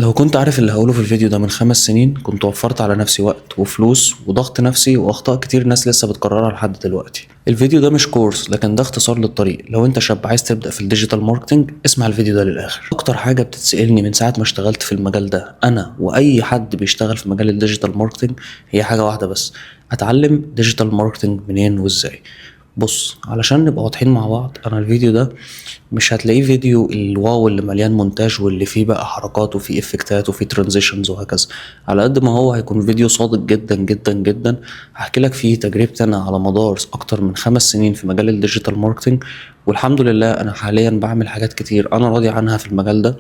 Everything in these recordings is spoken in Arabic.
لو كنت عارف اللي هقوله في الفيديو ده من 5 سنين كنت وفرت على نفسي وقت وفلوس وضغط نفسي واخطاء كتير ناس لسه بتكررها لحد دلوقتي. الفيديو ده مش كورس لكن ده اختصار للطريق. لو انت شاب عايز تبدأ في الديجيتال ماركتنج اسمع الفيديو ده للآخر. اكتر حاجة بتتسألني من ساعة ما اشتغلت في المجال ده انا واي حد بيشتغل في مجال الديجيتال ماركتنج هي حاجة واحدة بس: اتعلم ديجيتال ماركتنج منين وازاي. بص، علشان نبقى واضحين مع بعض، انا الفيديو ده مش هتلاقيه فيديو الواو اللي مليان مونتاج واللي فيه بقى حركات وفيه افكتات وفيه ترانزيشنز وهكذا. على قد ما هو هيكون فيديو صادق جدا جدا جدا، هحكي لك فيه تجربتي انا على مدار اكتر من 5 سنين في مجال الديجيتال ماركتنج. والحمد لله انا حاليا بعمل حاجات كتير انا راضي عنها في المجال ده،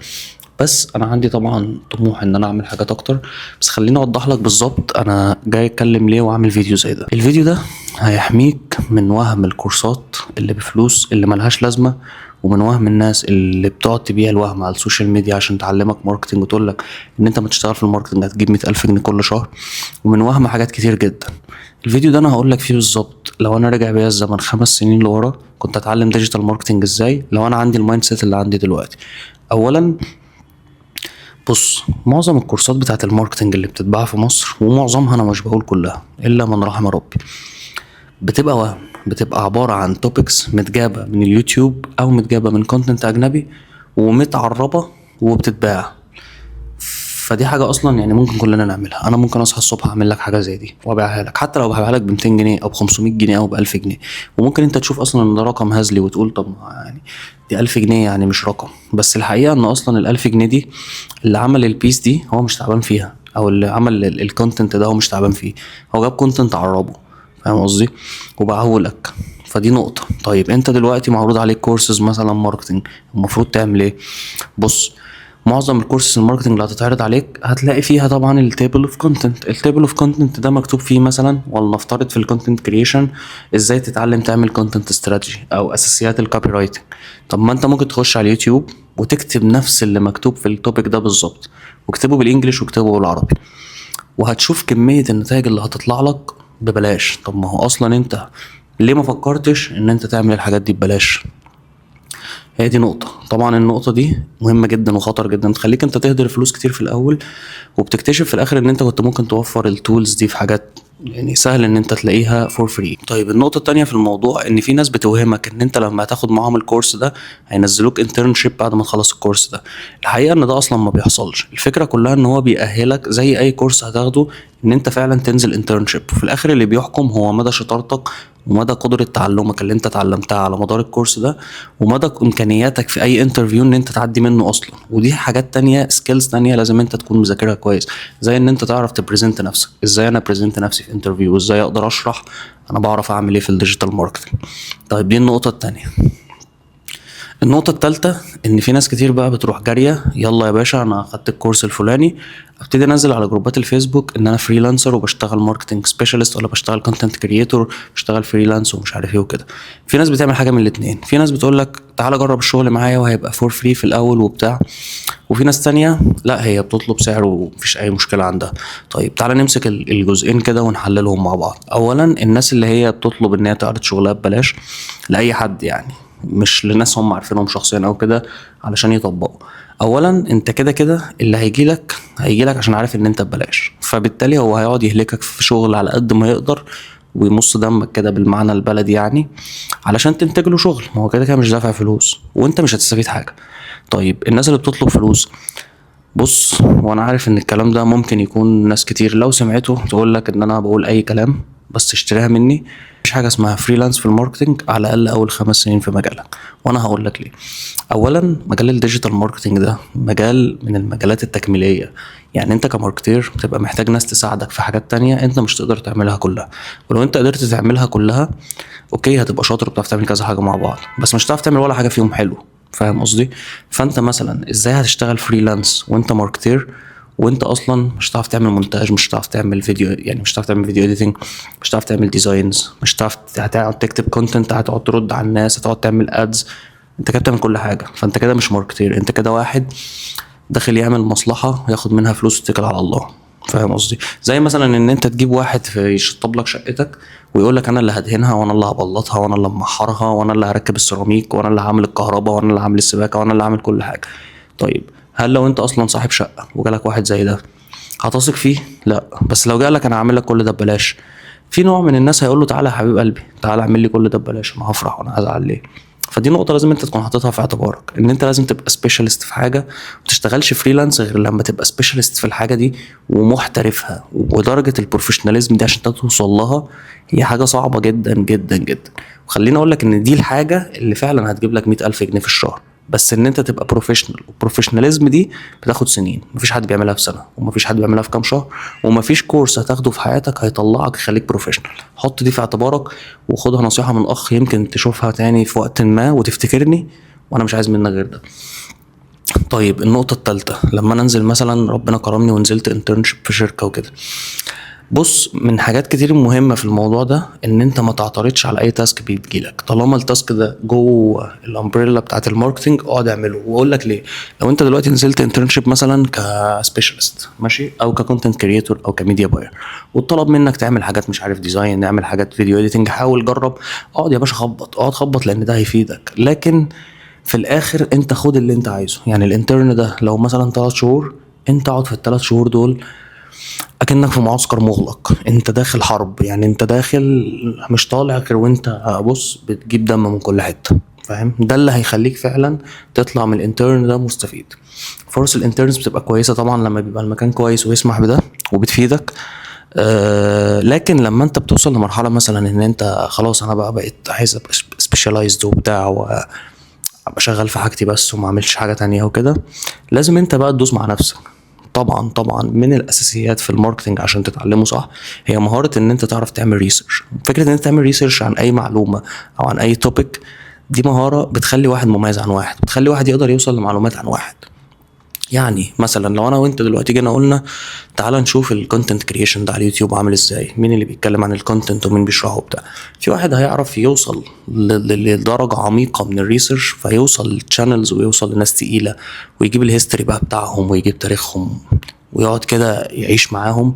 بس انا عندي طبعا طموح ان انا اعمل حاجات اكتر. بس خليني اوضح لك بالظبط انا جاي اتكلم ليه واعمل فيديو زي ده. الفيديو ده هيحميك من وهم الكورسات اللي بفلوس اللي ملهاش لازمه، ومن وهم الناس اللي بتقعد تبيع الوهم على السوشيال ميديا عشان تعلمك ماركتنج وتقول لك ان انت ما تشتغل في الماركتنج هتجيب 100,000 جنيه كل شهر، ومن وهم حاجات كتير جدا. الفيديو ده انا هقول لك فيه بالظبط لو انا راجع بيا الزمن 5 سنين لورا كنت اتعلم ديجيتال ماركتنج ازاي لو انا عندي المايند سيت اللي عندي دلوقتي. اولا، بص، معظم الكورسات بتاعت الماركتنج اللي بتتباع في مصر، ومعظمها انا مش بقول كلها الا من رحم ربي، بتبقى وهم، بتبقى عبارة عن توبكس متجابة من اليوتيوب او متجابة من كونتنت اجنبي ومتعربة وبتتباع. فدي حاجة اصلا يعني ممكن كلنا نعملها. انا ممكن اصحى الصبح اعمل لك حاجة زي دي وابيعها لك، حتى لو ببيعها لك ب 200 جنيه او ب 500 جنيه او ب 1000 جنيه. وممكن انت تشوف اصلا ان ده رقم هزلي وتقول طب ما يعني دي 1000 جنيه يعني مش رقم. بس الحقيقة ان اصلا ال 1000 جنيه دي اللي عمل البيس دي هو مش تعبان فيها، او اللي عمل الكونتنت ده هو مش تعبان فيه. هو جاب كونتنت عربه، فاهم قصدي، وباعه لك. فدي نقطة. طيب انت دلوقتي معروض عليك كورسز مثلا ماركتنج، المفروض تعمل ايه؟ بص، معظم الكورسز الماركتنج اللي هتتعرض عليك هتلاقي فيها طبعا التيبل اوف كونتنت. التيبل اوف كونتنت ده مكتوب فيه مثلا، ولنفترض في الكونتنت كرييشن، ازاي تتعلم تعمل كونتنت استراتيجي او اساسيات الكوبي رايتنج. طب ما انت ممكن تخش على اليوتيوب وتكتب نفس اللي مكتوب في التوبيك ده بالظبط، واكتبه بالانجلش واكتبه بالعربي، وهتشوف كمية النتائج اللي هتطلع لك ببلاش. طب ما هو اصلا انت ليه ما فكرتش ان انت تعمل الحاجات دي ببلاش؟ هي دي نقطة. طبعا النقطة دي مهمة جدا وخطر جدا، تخليك انت تهدر فلوس كتير في الاول، وبتكتشف في الاخر ان انت كنت ممكن توفر التولز دي في حاجات يعني سهل ان انت تلاقيها فور فري. طيب النقطة التانية في الموضوع ان في ناس بتوهمك ان انت لما هتاخد معاهم الكورس ده هينزلوك انترنشيب بعد ما تخلص الكورس ده. الحقيقة ان ده اصلا ما بيحصلش. الفكرة كلها ان هو بيأهلك زي اي كورس هتاخده ان انت فعلا تنزل انترنشيب، وفي الاخر اللي بيحكم هو مدى شطارتك ومدى قدرة تعلمك اللي انت اتعلمتها على مدار الكورس ده، ومدى امكانياتك في اي انترفيو ان انت تعدي منه اصلا. ودي حاجات تانية، سكيلز تانية لازم انت تكون مذاكرها كويس، زي ان انت تعرف تبريزنت نفسك. ازاي انا بريزنت نفسي في انترفيو، ازاي اقدر اشرح انا بعرف اعمل ايه في الديجيتال ماركتنج. طيب دي النقطة التانية. النقطة التالتة إن في ناس كتير بقى بتروح جارية، يلا يا باشا أنا أخدت الكورس الفلاني، ابتدي انزل على جروبات الفيسبوك ان انا فريلانسر وبشتغل ماركتنج سبيشالست ولا بشتغل كونتنت كريتور، بشتغل فريلانس ومش عارف ايه وكده. في ناس بتعمل حاجه من الاتنين، في ناس بتقول لك تعالى جرب الشغل معايا وهيبقى فور فري في الاول وبتاع، وفي ناس تانية لا هي بتطلب سعر ومفيش اي مشكله عندها. طيب تعالى نمسك الجزئين كده ونحللهم مع بعض. اولا، الناس اللي هي بتطلب ان هي تعرض شغلها ببلاش لاي حد، يعني مش لناس هم عارفينهم شخصيا او كده علشان يطبقوا. اولا انت كده كده اللي هيجيلك عشان عارف ان انت ببلاش، فبالتالي هو هيقعد يهلكك في شغل على قد ما يقدر ويمص دمك كده بالمعنى البلدي يعني، علشان تنتج له شغل. ما هو كده كده مش دافع فلوس وانت مش هتستفيد حاجه. طيب الناس اللي بتطلب فلوس، بص، وانا عارف ان الكلام ده ممكن يكون ناس كتير لو سمعته تقول لك ان انا بقول اي كلام، بس اشتريها مني. مفيش حاجه اسمها فريلانس في الماركتنج على الاقل اول 5 سنين في مجالك، وانا هقول لك ليه. اولا، مجال الديجيتال ماركتنج ده مجال من المجالات التكميليه، يعني انت كماركتير بتبقى محتاج ناس تساعدك في حاجات تانية انت مش تقدر تعملها كلها. ولو انت قدرت تعملها كلها اوكي هتبقى شاطر وبتعرف تعمل كذا حاجه مع بعض، بس مش هتعرف تعمل ولا حاجه فيهم حلو. فاهم قصدي؟ فانت مثلا ازاي هتشتغل فريلانس وانت ماركتير وانت اصلا مش هتعرف تعمل مونتاج، مش هتعرف تعمل فيديو، يعني مش هتعرف تعمل فيديو اديتنج، مش هتعرف تعمل ديزاينز، مش هتعرف هتقعد تكتب كونتنت، هتقعد ترد على الناس، هتقعد تعمل ادز. انت كده بتعمل كل حاجه، فانت كده مش ماركتير، انت كده واحد داخل يعمل مصلحه وياخد منها فلوس ويتكل على الله. فاهم قصدي؟ زي مثلا ان انت تجيب واحد يشطب لك شقتك ويقول لك انا اللي هدهنها وانا اللي هبلطها وانا اللي محرها وانا اللي هركب السيراميك وانا اللي هعمل الكهرباء وانا اللي هعمل السباكه وانا اللي هعمل كل حاجه. طيب هل لو انت اصلا صاحب شقه وجالك واحد زي ده هتثق فيه؟ لا. بس لو جالك انا هعمل لك كل ده ببلاش، في نوع من الناس هيقول له تعالى يا حبيب قلبي، تعالى اعمل لي كل ده ببلاش، انا هفرح وانا هزعل ليه؟ فدي نقطة لازم انت تكون حاططها في اعتبارك، ان انت لازم تبقى سبيشالست في حاجة، ما تشتغلش فريلانس غير لما تبقى سبيشالست في الحاجة دي ومحترفها. ودرجة البروفيشناليزم دي عشان انت توصل لها هي حاجة صعبة جدا جدا جدا. وخليني اقول لك ان دي الحاجة اللي فعلا هتجيب لك 100,000 جنيه في الشهر، بس ان انت تبقى بروفيشنال. والبروفيشناليزم دي بتاخد سنين، مفيش حد بيعملها في سنه، ومفيش حد بيعملها في كام شهر، ومفيش كورس هتاخده في حياتك هيطلعك يخليك بروفيشنال. حط دي في اعتبارك، وخدها نصيحه من اخ يمكن تشوفها تاني في وقت ما وتفتكرني، وانا مش عايز منك غير ده. طيب النقطه الثالثه، لما انا انزل مثلا ربنا كرمني ونزلت انترنشيب في شركه وكده، بص من حاجات كتير مهمة في الموضوع ده ان انت ما تعترضش على اي تاسك بيجيلك، طالما التاسك ده جوه الامبريلا بتاعت الماركتنج اقعد اعمله. واقول لك ليه، لو انت دلوقتي نزلت انترنشيب مثلا كسبيشالست ماشي، او ككونتنت كريتور او كميديا باير، وطلب منك تعمل حاجات مش عارف ديزاين، نعمل حاجات فيديو اديتنج، حاول جرب، اقعد يا باشا خبط، اقعد خبط لان ده هيفيدك. لكن في الاخر انت خد اللي انت عايزه. يعني الانترن ده لو مثلا 3 شهور، انت اقعد في ال3 شهور دول اكنك في معسكر مغلق، انت داخل حرب، يعني انت داخل مش طالع غير وانت بص بتجيب دم من كل حته، فاهم؟ ده اللي هيخليك فعلا تطلع من الانترن ده مستفيد. فرص الانترنز بتبقى كويسه طبعا لما بيبقى المكان كويس ويسمح بده وبتفيدك. لكن لما انت بتوصل لمرحله مثلا ان انت خلاص انا بقى بقيت عايز ابقى سبيشالايزد وبتاع وابقى شغال في حاجتي بس وما اعملش حاجه تانية وكده، لازم انت بقى تدوس مع نفسك. طبعا من الاساسيات في الماركتنج عشان تتعلمه صح هي مهاره ان انت تعرف تعمل ريسيرش. فكره ان انت تعمل ريسيرش عن اي معلومه او عن اي توبيك، دي مهاره بتخلي واحد مميز عن واحد، بتخلي واحد يقدر يوصل لمعلومات عن واحد. يعني مثلا لو انا وانت دلوقتي جينا قلنا تعال نشوف الكونتنت كريشن ده على اليوتيوب عامل ازاي، مين اللي بيتكلم عن الكونتنت ومين بيشرحه وبتاع، في واحد هيعرف يوصل لدرجه عميقه من الريسيرش، فيوصل للشانلز ويوصل لناس تقيله ويجيب الهيستوري بقى بتاعهم ويجيب تاريخهم ويقعد كده يعيش معاهم.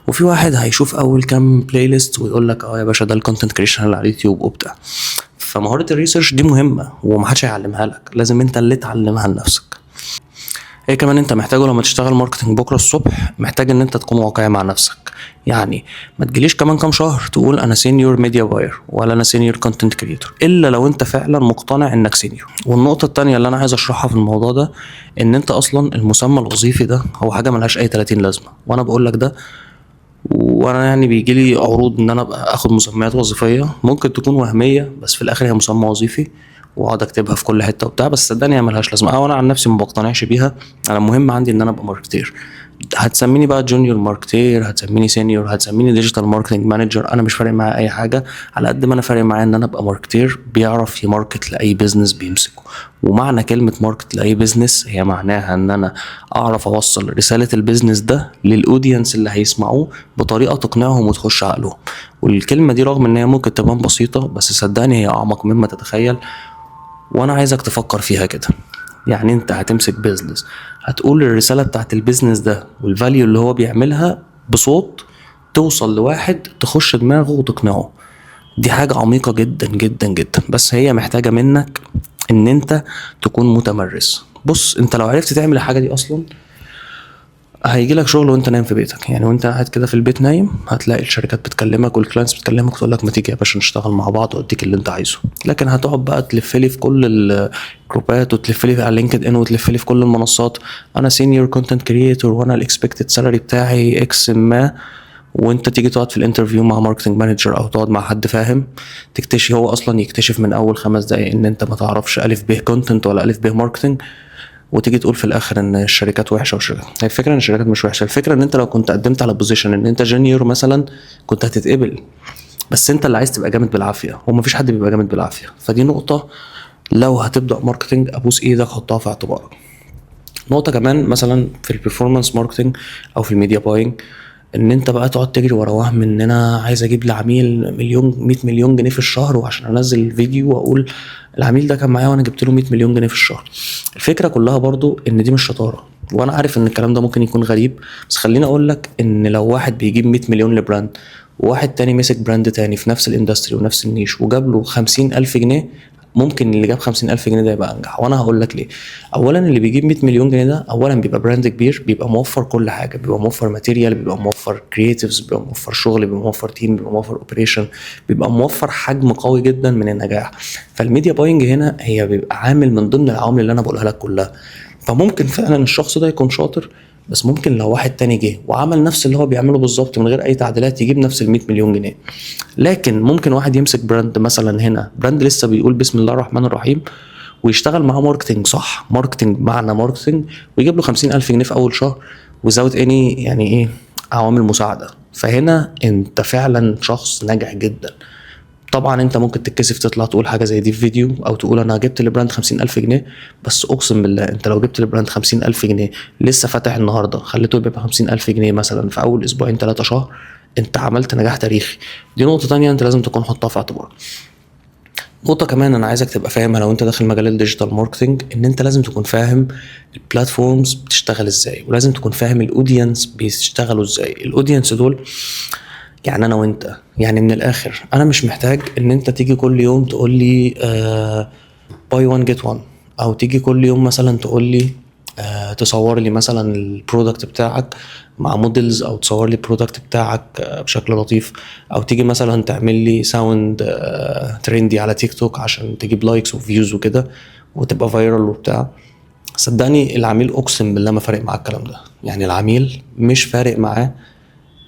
وفي واحد هيشوف اول كام بلاي ليست ويقول لك اه يا باشا ده الكونتنت كريشن اللي على اليوتيوب وبتاع. فمهاره الريسيرش دي مهمه ومحدش هيعلمها لك، لازم انت اللي تعلمها لنفسك. ايه كمان انت محتاجه لما تشتغل ماركتنج بكره الصبح، محتاج ان انت تكون واقعي مع نفسك. يعني ما تجيليش كمان كام شهر تقول انا سينيور ميديا باير ولا انا سينيور كونتنت كريتور الا لو انت فعلا مقتنع انك سينيور. والنقطه التانية اللي انا عايز اشرحها في الموضوع ده ان انت اصلا المسمى الوظيفي ده هو حاجه ملهاش اي 30 لازمه، وانا بقول لك ده وانا يعني بيجي لي عروض ان انا ابقى اخد مسميات وظيفيه ممكن تكون وهميه، بس في الاخر هي مسمى وظيفي واقعد اكتبها في كل حته وبتاع، بس صدقني هي ملهاش لازمه، او انا عن نفسي ما بقتنعش بيها. انا المهم عندي ان انا ابقى ماركتير. هتسميني بقى جونيور ماركتير، هتسميني سينيور، هتسميني ديجيتال ماركتنج مانجر، انا مش فارق معايا اي حاجه، على قد ما انا فارق معايا ان انا ابقى ماركتير بيعرف يماركت لاي بيزنس بيمسكه. ومعنى كلمه ماركت لاي بيزنس هي معناها ان انا اعرف اوصل رساله البيزنس ده للاودينس اللي هيسمعوه بطريقه تقنعهم وتخش عقلهم. والكلمه دي رغم ان هي ممكن تبان بسيطه بس صدقني هي اعمق مما تتخيل، وانا عايزك تفكر فيها كده. يعني انت هتمسك بيزنس، هتقول الرسالة بتاعت البيزنس ده والفاليو اللي هو بيعملها بصوت توصل لواحد تخش دماغه وتقنعه. دي حاجة عميقة جدا جدا جدا، بس هي محتاجة منك ان انت تكون متمرس. بص انت لو عرفت تعمل الحاجة دي اصلا هيجي لك شغل وانت نايم في بيتك. يعني وانت قاعد كده في البيت نايم هتلاقي الشركات بتكلمك والكلاينتس بتكلمك تقول لك ما تيجي يا باشا نشتغل مع بعض واديك اللي انت عايزه. لكن هتقعد بقى تلف لي في كل الجروبات وتلف لي على لينكد ان وتلف لي في كل المنصات انا سينيور كونتنت كريتور وانا الاكسبكتد سالاري بتاعي اكس ما، وانت تيجي تقعد في الانترفيو مع ماركتنج مانجر او تقعد مع حد فاهم تكتشف هو اصلا يكتشف من اول 5 دقايق ان انت ما تعرفش الف ب كونتنت ولا الف ب ماركتنج، وتيجي تقول في الاخر ان الشركات وحشه. وشركات هي الفكره ان الشركات مش وحشه، الفكره ان انت لو كنت قدمت على بوزيشن ان انت جونيور مثلا كنت هتتقبل، بس انت اللي عايز تبقى جامد بالعافيه ومفيش حد بيبقى جامد بالعافيه. فدي نقطه لو هتبدا ماركتنج ابوس ايدك حطها في اعتبارك. نقطه كمان مثلا في البرفورمانس ماركتنج او في الميديا باينج، ان انت بقى تقعد تجري ورا وهم ان انا عايز اجيب لعميل 100 مليون جنيه في الشهر وعشان انزل فيديو واقول العميل ده كان معايا وانا جبت له 100 مليون جنيه في الشهر. الفكره كلها برضو ان دي مش شطاره، وانا عارف ان الكلام ده ممكن يكون غريب، بس خليني اقول لك ان لو واحد بيجيب 100 مليون لبراند وواحد تاني مسك براند تاني في نفس الاندستري ونفس النيش وجاب له 50,000 جنيه، ممكن اللي جاب 50,000 جنيه ده يبقى انجح، وانا هقول لك ليه. اولا اللي بيجيب 100 مليون جنيه ده اولا بيبقى براند كبير، بيبقى موفر كل حاجه، بيبقى موفر ماتيريال، بيبقى موفر كرييتيفز، بيبقى موفر شغل، بيبقى موفر تيم، بيبقى موفر اوبريشن، بيبقى موفر حجم قوي جدا من النجاح. فالميديا باينج هنا هي بيبقى عامل من ضمن العوامل اللي انا بقولها لك كلها. فممكن فعلا الشخص ده يكون شاطر، بس ممكن لو واحد تاني جه وعمل نفس اللي هو بيعمله بالظبط من غير اي تعديلات يجيب نفس ال 100 مليون جنيه. لكن ممكن واحد يمسك براند، مثلا هنا براند لسه بيقول بسم الله الرحمن الرحيم، ويشتغل معاه ماركتنج صح، ماركتنج معنى ماركتنج، ويجيب له 50,000 جنيه في اول شهر وزود اني يعني ايه عوامل مساعده. فهنا انت فعلا شخص ناجح جدا. طبعا انت ممكن تتكسف تطلع تقول حاجه زي دي في فيديو، او تقول انا جبت لبراند 50,000 جنيه، بس اقسم بالله انت لو جبت لبراند 50,000 جنيه لسه فاتح النهارده خليته يبقى 50,000 جنيه مثلا في اول اسبوعين 3 شهر، انت عملت نجاح تاريخي. دي نقطه تانية انت لازم تكون حطها في اعتبارك. نقطة كمان أنا عايزك تبقى فاهمها لو أنت داخل مجال الديجيتال ماركتينج، إن أنت لازم تكون فاهم البلاتفورمز بتشتغل إزاي، ولازم تكون فاهم الأودينس بيشتغلوا إزاي. الأودينس دول يعني أنا وأنت، يعني من الآخر أنا مش محتاج إن أنت تيجي كل يوم تقول لي باي 1 جيت 1، أو تيجي كل يوم مثلا تقول لي تصور لي مثلا البرودكت بتاعك مع موديلز، او تصور لي البرودكت بتاعك بشكل لطيف، او تيجي مثلا تعمل لي ساوند ترندي على تيك توك عشان تجيب لايكس وفيوز وكده وتبقى فايرال وبتاع. صدقني العميل اقسم بالله ما فارق معاه الكلام ده. يعني العميل مش فارق معاه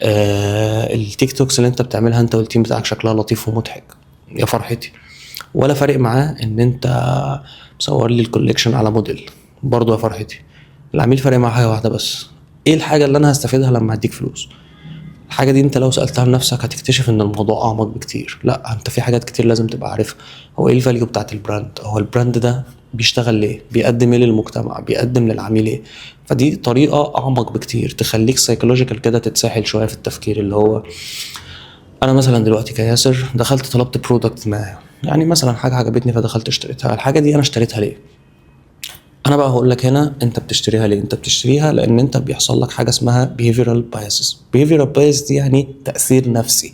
التيك توكس اللي انت بتعملها انت والتيم بتاعك شكلها لطيف ومضحك يا فرحتي، ولا فارق معاه ان انت مصور لي الكوليكشن على موديل برضه يا فرحتي. العميل فارق معاه حاجه واحده بس، ايه الحاجه اللي انا هستفيدها لما اديك فلوس؟ الحاجه دي انت لو سالتها لنفسك هتكتشف ان الموضوع اعمق بكتير. لا انت في حاجات كتير لازم تبقى عارفها. هو ايه الفاليو بتاعت البراند؟ هو البراند ده بيشتغل ليه؟ بيقدم ايه للمجتمع؟ بيقدم للعميل ايه؟ فدي طريقه اعمق بكتير تخليك سايكولوجيكال كده تتساحل شويه في التفكير. اللي هو انا مثلا دلوقتي كياسر دخلت طلبت برودكت ما، يعني مثلا حاجه عجبتني فدخلت اشتريتها. الحاجه دي انا اشتريتها ليه؟ انا بقى هقول لك هنا انت بتشتريها ليه. انت بتشتريها لان انت بيحصل لك حاجه اسمها behavioral biases. behavioral bias دي يعني تاثير نفسي.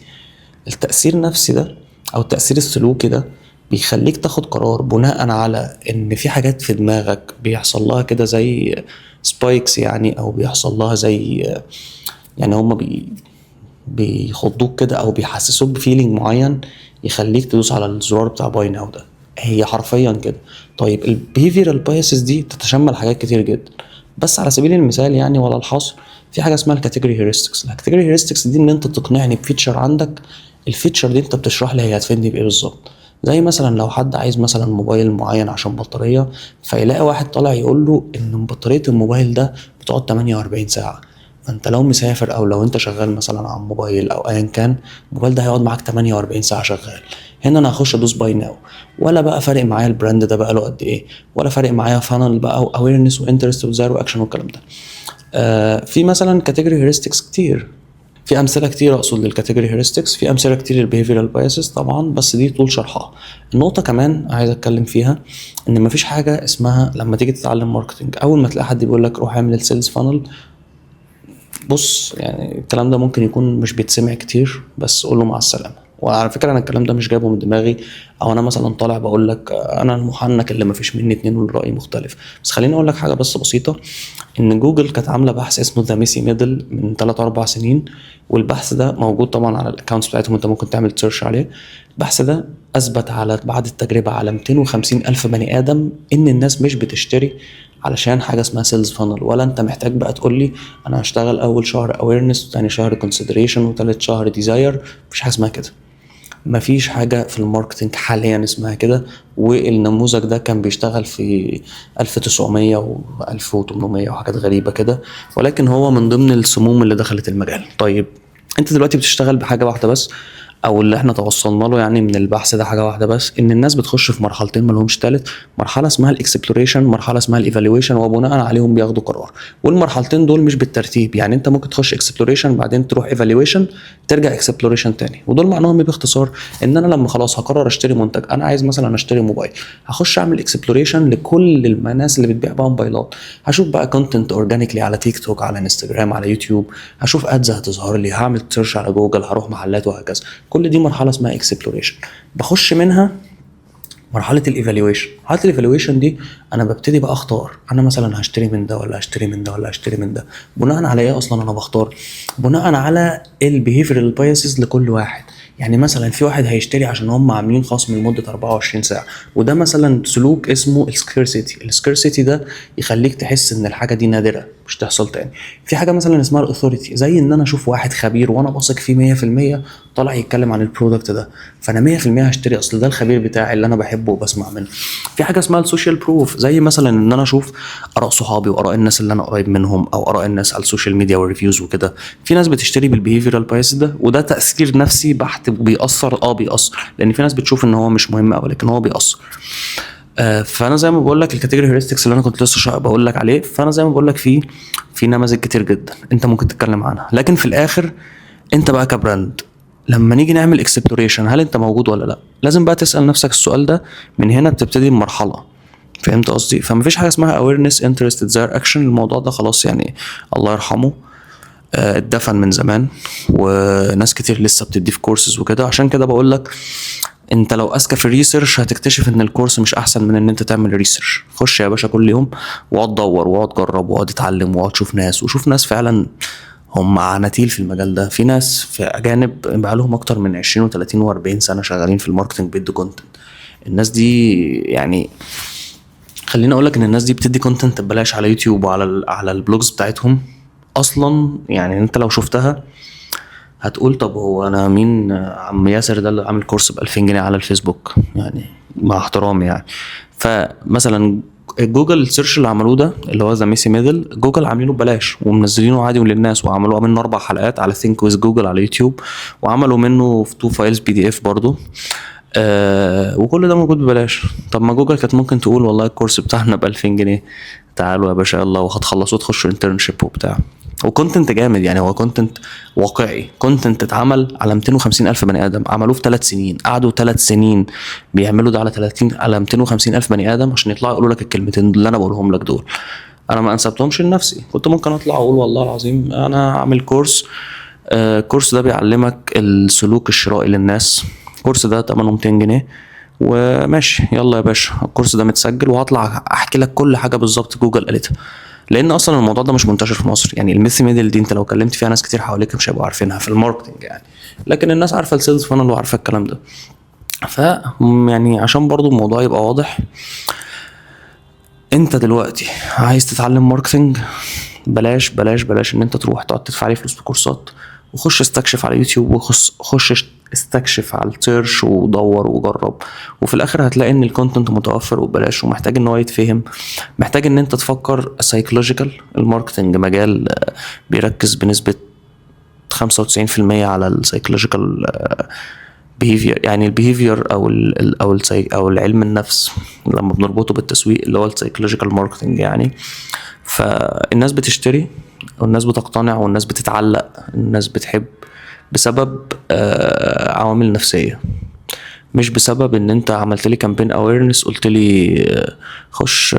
التاثير النفسي ده او التاثير السلوكي ده بيخليك تاخد قرار بناء على ان في حاجات في دماغك بيحصل لها كده زي سبايكس، يعني او بيحصل لها زي يعني هما بيخضوك كده او بيحسسوك بفيلينج معين يخليك تدوس على الزرار بتاع باي ناو ده. هي حرفيا كده. طيب البيهيفيرال بايسز دي تتشمل حاجات كتير جدا، بس على سبيل المثال يعني ولا الحصر في حاجه اسمها الكاتيجوري هيورستكس. الكاتيجوري هيورستكس دي ان انت تقنعني بفيتشر عندك، الفيتشر دي انت بتشرح لي هي هتفيدني بايه بالظبط. زي مثلا لو حد عايز مثلا موبايل معين عشان بطاريه، فيلاقي واحد طالع يقول له ان بطاريه الموبايل ده بتقعد 48 ساعه. فانت لو مسافر او لو انت شغال مثلا على الموبايل او ايا كان، الموبايل ده هيقعد معاك 48 ساعه شغال. هنا انا هخش ادوس باي ناو، ولا بقى فارق معايا البراند ده بقى له قد ايه، ولا فارق معايا فانل بقى واويرنس وانترست وزيرو اكشن والكلام ده. في مثلا كاتيجوري هيورستكس كتير، في امثله كتير اقصد للكاتيجوري هيورستكس، في امثله كتير للبيهيفيرال بايسز طبعا، بس دي طول شرحها. النقطه كمان عايز اتكلم فيها ان مفيش حاجه اسمها لما تيجي تتعلم ماركتنج اول ما تلاقي حد بيقول لك روح اعمل السيلز فانل. بص يعني الكلام ده ممكن يكون مش بيتسمع كتير، بس قول له مع السلامه. وعلى فكره انا الكلام ده مش جايبه من دماغي، او انا مثلا طالع بقول لك انا المحنك اللي مفيش مني اتنين والراي مختلف. بس خليني اقول لك حاجه بس بسيطه، ان جوجل كانت عامله بحث اسمه ذا ميسي ميدل من 3 4 سنين، والبحث ده موجود طبعا على الاكونتس بتاعتهم، انت ممكن تعمل سيرش عليه. البحث ده اثبت على بعد التجربه على 250 الف بني ادم ان الناس مش بتشتري علشان حاجه اسمها سيلز فانل. ولا انت محتاج بقى تقول لي انا هشتغل اول شهر اويرنس وتاني شهر كونسيدريشن وتالت شهر ديزاير. مفيش حاجه اسمها كده. مفيش حاجة في الماركتينج حاليا اسمها كده. والنموذج ده كان بيشتغل في 1900 و 1800 وحاجات غريبة كده، ولكن هو من ضمن السموم اللي دخلت المجال. طيب انت دلوقتي بتشتغل بحاجة واحدة بس، او اللي احنا توصلنا له يعني من البحث ده حاجه واحده بس، ان الناس بتخش في مرحلتين ما لهمش تالت. مرحله اسمها الاكسبلوريشن، مرحله اسمها الايفالويشن، وبناء عليهم بياخدوا قرار. والمرحلتين دول مش بالترتيب، يعني انت ممكن تخش اكسبلوريشن بعدين تروح ايفالويشن ترجع اكسبلوريشن تاني. ودول معناهم باختصار ان انا لما خلاص هقرر اشتري منتج، انا عايز مثلا اشتري موبايل، هخش اعمل اكسبلوريشن لكل الناس اللي بتبيع بقى موبايلات، هشوف بقى كونتنت اورجانيكلي على تيك توك على انستجرام على يوتيوب، هشوف ادز هتظهر لي، هعمل سيرش على جوجل، هروح محلات وهكذا. كل دي مرحله اسمها اكسبلوريشن. بخش منها مرحله الايفالويشن دي انا ببتدي بقى اختار، انا مثلا هشتري من ده ولا هشتري من ده ولا هشتري من ده. بناء على ايه اصلا انا بختار؟ بناء على البيهيفيرال بايسز لكل واحد. يعني مثلا في واحد هيشتري عشان هم عاملين خصم لمده 24 ساعه، وده مثلا سلوك اسمه السكيرسيتي ده يخليك تحس ان الحاجه دي نادره مش تحصل تاني. في حاجه مثلا اسمها الاثوريتي، زي ان انا اشوف واحد خبير وانا واثق فيه 100% طالع يتكلم عن البرودكت ده، فانا 100% هشتري، اصل ده الخبير بتاعي اللي انا بحبه وبسمع منه. في حاجه اسمها السوشيال بروف، زي مثلا ان انا اشوف اراء صحابي واراء الناس اللي انا قريب منهم او اراء الناس على السوشيال ميديا والريفيوز وكده. في ناس بتشتري بالبيهيفيرال بايس ده، وده تاثير نفسي بحت، بيأثر لان في ناس بتشوف ان هو مش مهم قوي لكن هو بيأثر. فانا زي ما بقول لك الكاتيجوري هيورستكس اللي انا كنت لسه بقول لك عليه، فانا زي ما بقول لك في نماذج كتير جدا انت ممكن تتكلم عنها، لكن في الاخر انت بقى كبراند لما نيجي نعمل اكسبلوريشن هل انت موجود ولا لا، لازم بقى تسأل نفسك السؤال ده. من هنا بتبتدي المرحله، فهمت قصدي؟ فمفيش حاجه اسمها awareness interest desire action، الموضوع ده خلاص يعني الله يرحمه، اتدفن من زمان، وناس كتير لسه بتدي في كورسز وكده. عشان كده بقول لك انت لو اذكى في الريسيرش هتكتشف ان الكورس مش احسن من ان انت تعمل ريسيرش. خش يا باشا كل يوم واقعد دور واقعد جرب واقعد اتعلم واقعد شوف ناس، وشوف ناس فعلا هم عناتيل في المجال ده. في ناس في اجانب بقالهم اكتر من 20 و30 و40 سنه شغالين في الماركتنج بيدوا كونتنت. الناس دي يعني خليني اقول لك ان الناس دي بتدي كونتنت ببلاش على يوتيوب وعلى على البلوجز بتاعتهم اصلا. يعني انت لو شفتها هتقول طب هو انا مين عم ياسر ده اللي عامل كورس ب 2000 جنيه على الفيسبوك؟ يعني مع احترامي يعني. فمثلا جوجل سيرش اللي عملوه ده اللي هو ذا ميسي ميدل، جوجل عاملينه ببلاش ومنزلينه عادي للناس، وعملوا منه 4 حلقات على ثينك ويز جوجل على يوتيوب، وعملوا منه في 2 فايلز PDF برضو. وكل ده موجود ببلاش. طب ما جوجل كانت ممكن تقول والله الكورس بتاعنا ب 2000 جنيه، تعالوا يا باشا يلا وهتخلصوا تخشوا انترنشيب وبتاع، وكونتنت جامد. يعني هو كونتنت واقعي، كونتنت اتعمل على 250 الف بني ادم، عملوه في 3 سنين، قعدوا 3 سنين بيعملوا ده على 250 الف بني ادم عشان يطلعوا يقولوا لك الكلمتين اللي انا بقولهم لك دول. انا ما انسبتهمش لنفسي، كنت ممكن اطلع اقول والله العظيم انا اعمل كورس، الكورس ده بيعلمك السلوك الشرائي للناس، الكورس ده 800 200 جنيه وماشي يلا يا باشا، الكورس ده متسجل وهطلع احكي لك كل حاجه بالظبط جوجل قالتها. لان اصلا الموضوع ده مش منتشر في مصر. يعني الميثي ميدل دي انت لو كلمت فيها ناس كتير حواليك مش هيبقوا عارفينها في الماركتنج يعني، لكن الناس عارفه السيلز فانل وعارفه الكلام ده. ف يعني عشان برضو الموضوع يبقى واضح، انت دلوقتي عايز تتعلم ماركتنج، بلاش بلاش بلاش ان انت تروح تقعد تدفع لي فلوس في كورسات، وخش استكشف على يوتيوب، وخش استكشف على السيرش ودور وجرب، وفي الاخر هتلاقي ان الكونتنت متوفر وببلاش ومحتاج ان هو يتفهم. محتاج ان انت تفكر سايكولوجيكال. الماركتنج مجال بيركز بنسبة 95% على السايكولوجيكال بيهيفير. يعني البيهيفير او العلم النفس لما بنربطه بالتسويق اللي هو السايكولوجيكال ماركتنج يعني. فالناس بتشتري والناس بتقتنع والناس بتتعلق، الناس بتحب بسبب عوامل نفسية، مش بسبب ان انت عملت لي كامبين اويرنس قلت لي خش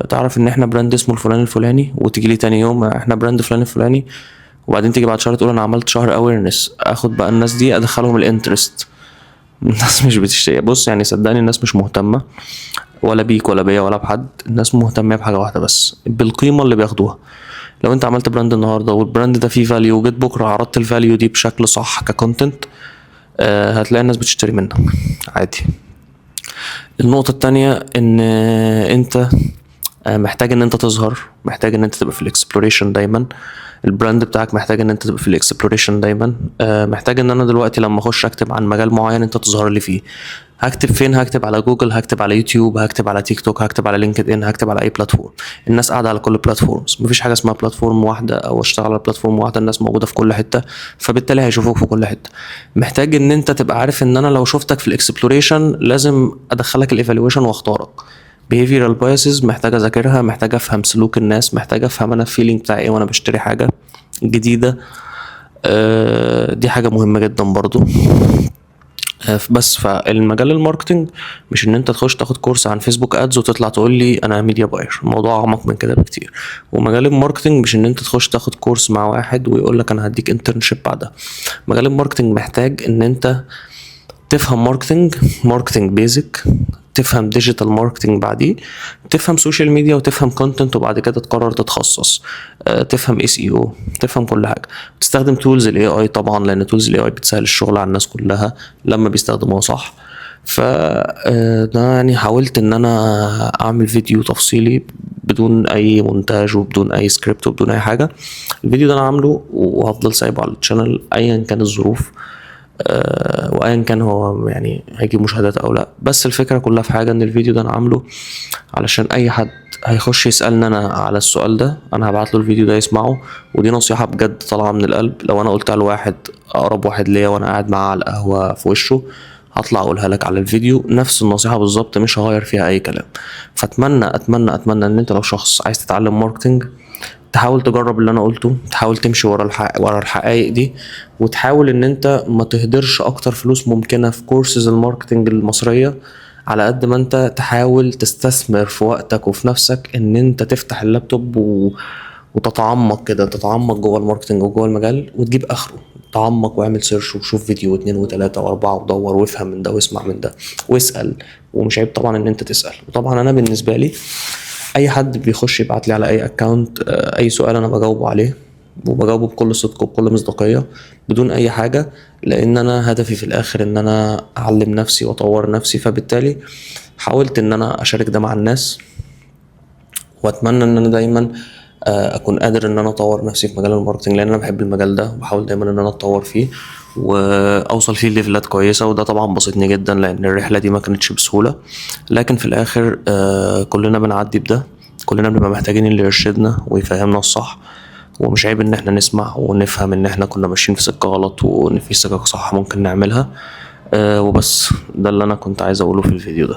تعرف ان احنا براند اسمه الفلاني الفلاني، وتيجي لي تاني يوم احنا براند فلان الفلاني، وبعدين تيجي بعد شهر تقول انا عملت شهر اويرنس. اخد بقى الناس دي ادخلهم الانترست. الناس مش بتشتري. بص يعني صدقني الناس مش مهتمة ولا بيك ولا بيا ولا بحد، الناس مهتمة بحاجة واحدة بس، بالقيمة اللي بياخدوها. لو انت عملت براند النهارده والبراند ده فيه فاليو، وجيت بكره عرضت الفاليو دي بشكل صح ككونتنت، هتلاقي الناس بتشتري منك عادي. النقطة التانية ان انت محتاج ان انت تظهر، محتاج ان انت تبقى في الاكسبلوريشن دايما. البراند بتاعك محتاج ان انت تبقى في الاكسبلوريشن دايما. محتاج ان انا دلوقتي لما اخش اكتب عن مجال معين انت تظهر لي فيه. هكتب فين؟ هكتب على جوجل، هكتب على يوتيوب، هكتب على تيك توك، هكتب على لينكد ان، هكتب على اي بلاتفورم. الناس قاعده على كل بلاتفورمز، مفيش حاجه اسمها بلاتفورم واحده او اشتغل على بلاتفورم واحده، الناس موجوده في كل حته فبالتالي هيشوفوك في كل حته. محتاج ان انت تبقى عارف ان انا لو شفتك في الاكسبلوريشن لازم ادخلك الايفالويشن واختارك. behavioral biases محتاج اذاكرها، محتاج افهم سلوك الناس، محتاج افهم انا الفيلينج بتاعي ايه وانا بشتري حاجه جديده. دي حاجه مهمه جدا برضو. بس فالمجال الماركتنج مش ان انت تخش تاخد كورس عن فيسبوك ادز وتطلع تقول لي انا ميديا باير، الموضوع اعمق من كده بكتير. ومجال الماركتنج مش ان انت تخش تاخد كورس مع واحد ويقول لك انا هديك انترنشيب بعدها. مجال الماركتنج محتاج ان انت تفهم ماركتنج بيزك، تفهم ديجيتال ماركتنج، بعديه تفهم سوشيال ميديا وتفهم كونتنت، وبعد كده تقرر تتخصص. تفهم اس اي او، تفهم كل حاجه. تستخدم تولز الاي اي طبعا، لان تولز الاي اي بتسهل الشغل على الناس كلها لما بيستخدموها صح. ده يعني حاولت ان انا اعمل فيديو تفصيلي بدون اي مونتاج وبدون اي سكريبت وبدون اي حاجه. الفيديو ده انا عامله وهفضل سايبه على الشانل ايا كان الظروف، وايا كان هو يعني هيجيب مشاهدات او لا. بس الفكره كلها في حاجه، ان الفيديو ده انا عامله علشان اي حد هيخش يسالني انا على السؤال ده انا هبعت له الفيديو ده يسمعه. ودي نصيحه بجد طالعه من القلب، لو انا قلتها لواحد اقرب واحد ليا وانا قاعد معاه على القهوه في وشه، هطلع اقولها لك على الفيديو نفس النصيحه بالظبط، مش هغير فيها اي كلام. فاتمنى ان انت لو شخص عايز تتعلم ماركتنج، تحاول تجرب اللي انا قلته، تحاول تمشي ورا الحقائق دي، وتحاول ان انت ما تهدرش اكتر فلوس ممكنه في كورسز الماركتنج المصريه، على قد ما انت تحاول تستثمر في وقتك وفي نفسك، ان انت تفتح اللابتوب وتتعمق كده، تتعمق جوه الماركتنج وجوه المجال وتجيب اخره. تعمق واعمل سيرش وشوف فيديو واثنين وثلاثة واربعة ودور وافهم من ده واسمع من ده واسأل. ومش عيب طبعا ان انت تسأل. وطبعا انا بالنسبة لي اي حد بيخش يبعت لي على اي اكونت اي سؤال انا بجاوبه عليه، وبجاوبه بكل صدق وبكل مصداقية بدون اي حاجة، لان انا هدفي في الاخر ان انا اعلم نفسي واطور نفسي. فبالتالي حاولت ان انا اشارك ده مع الناس، واتمنى ان انا دايما اكون قادر ان انا اطور نفسي في مجال الماركتنج، لان انا بحب المجال ده وبحاول دايما ان انا اتطور فيه واوصل فيه ليفلات كويسه. وده طبعا بسطني جدا، لان الرحله دي ما كانتش بسهوله، لكن في الاخر كلنا بنعدي بده. كلنا بنبقى محتاجين اللي يرشدنا ويفهمنا الصح، ومش عيب ان احنا نسمع ونفهم ان احنا كنا ماشيين في سكه غلط وان في سكه صح ممكن نعملها. وبس ده اللي انا كنت عايز اقوله في الفيديو ده.